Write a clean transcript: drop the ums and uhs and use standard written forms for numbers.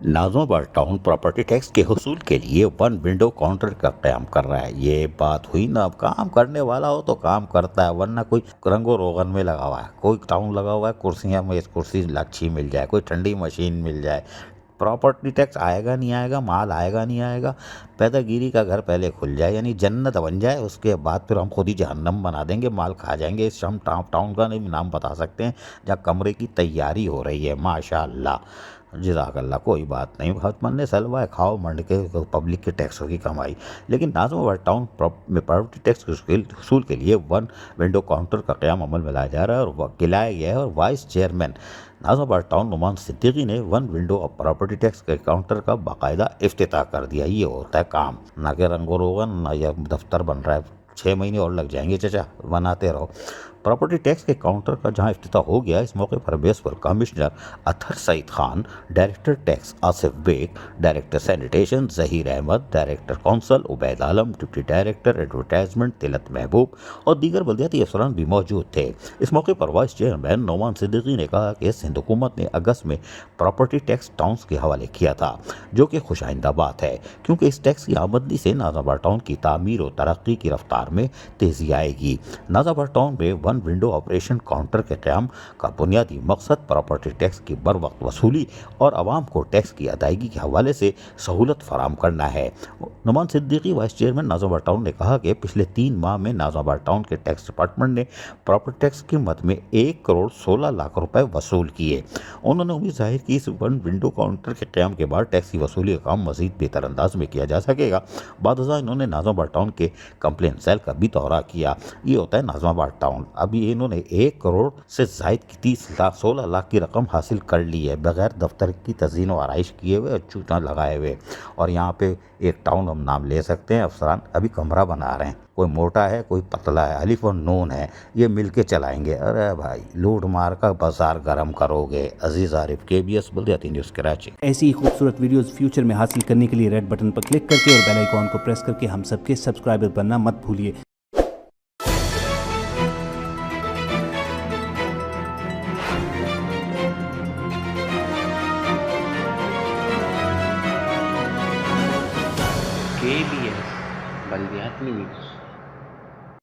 Nazimabad town property tax के हुसूल के लिए वन विंडो काउंटर का क़याम कर रहा है। ये बात हुई ना, अब काम करने वाला हो तो काम करता है, वरना कोई रंगो रोगन में लगा हुआ है, कोई टाउन लगा हुआ है, कुर्सियाँ में कुर्सी अच्छी मिल जाए, कोई ठंडी मशीन मिल जाए। प्रॉपर्टी टैक्स आएगा नहीं आएगा, माल आएगा नहीं आएगा, पैदागिरी का घर पहले खुल जाए यानी जन्नत बन जाए, उसके बाद फिर हम खुद ही जहन्नम बना देंगे, माल खा जाएंगे। इस हम टाउन का नहीं नाम बता सकते हैं जहाँ कमरे की तैयारी हो रही है। माशाअल्लाह, जज़ाकल्लाह, कोई बात नहीं, बहुत मन ने सलवा है, खाओ मंड के पब्लिक के टैक्सों की कमाई। लेकिन नाज़िमाबाद टाउन में प्रॉपर्टी टैक्स के हसूल के लिए वन विंडो काउंटर का क़याम अमल में लाया जा रहा है और गिलाया गया है। और vice chairman Nazimabad town Numan Siddiqui ने वन विंडो और प्रॉपर्टी टैक्स के काउंटर का बाकायदा इफ्तिताह कर दिया। ये होता है काम, ना कि रंगो रोगन, ना यह दफ्तर बन रहा है। 6 महीने और लग जाएंगे चाचा, बनाते रहो। प्रॉपर्टी टैक्स के काउंटर का जहां इफ्तिताह हो गया, इस मौके पर municipal commissioner Athar Saeed Khan, director tax Asif Baig, director sanitation Zaheer Ahmed, director council Ubaid Alam, deputy director advertisement Tilat Mahboob और दीगर बल्दियाती अफसरान भी मौजूद थे। इस मौके पर वाइस चेयरमैन नुमान सिद्दीकी ने कहा कि सिंध हुकूमत ने अगस्त में प्रॉपर्टी टैक्स टाउन्स के हवाले किया था, जो कि खुशाइंदा बात है, क्योंकि इस टैक्स की आमदनी से नाज़िमाबाद टाउन की तामीर और तरक्की की रफ्तार में तेजी आएगी। नाज़िमाबाद टाउन में वन विंडो ऑपरेशन काउंटर के क़याम का बुनियादी मकसद प्रॉपर्टी टैक्स की बर वक्त वसूली और आवाम को टैक्स की अदायगी के हवाले से सहूलत फराम करना है। Numan Siddiqui vice chairman Nazimabad town ने कहा कि पिछले 3 माह में नाज़िमाबाद टाउन के टैक्स डिपार्टमेंट ने प्रॉपर्टी टैक्स की कीमत में 1 करोड़ 16 लाख रुपए वसूल किए। उन्होंने उम्मीद जाहिर की इस वन विंडो काउंटर के क़याम के बाद टैक्स की वसूली का काम मजीद बेहतर अंदाज में किया जा सकेगा। बाद इन्होंने नाज़िमाबाद टाउन के कंप्लेंट सेल का भी दौरा किया। ये होता है नाज़िमाबाद टाउन। अभी इन्होंने 1 करोड़ से जायद की 16 लाख की रकम हासिल कर ली है, बगैर दफ्तर की तज़ीन व आराइश किए हुए और चूना लगाए हुए। और यहाँ पे एक टाउन हम नाम ले सकते हैं, अफसरान अभी कमरा बना रहे हैं, कोई मोटा है कोई पतला है, अलिफ और नून है, ये मिल के चलाएंगे। अरे भाई, लूट मार का बाजार गर्म करोगे। अजीज़ आरिफ, KBS बल्दियाती न्यूज़ कराची। ऐसी ही खूबसूरत वीडियोस फ्यूचर में हासिल करने के लिए रेड बटन पर क्लिक करके और बेल आइकॉन को प्रेस करके हम सबके सब्सक्राइबर बनना मत भूलिए। KBS बल्दियाती न्यूज़।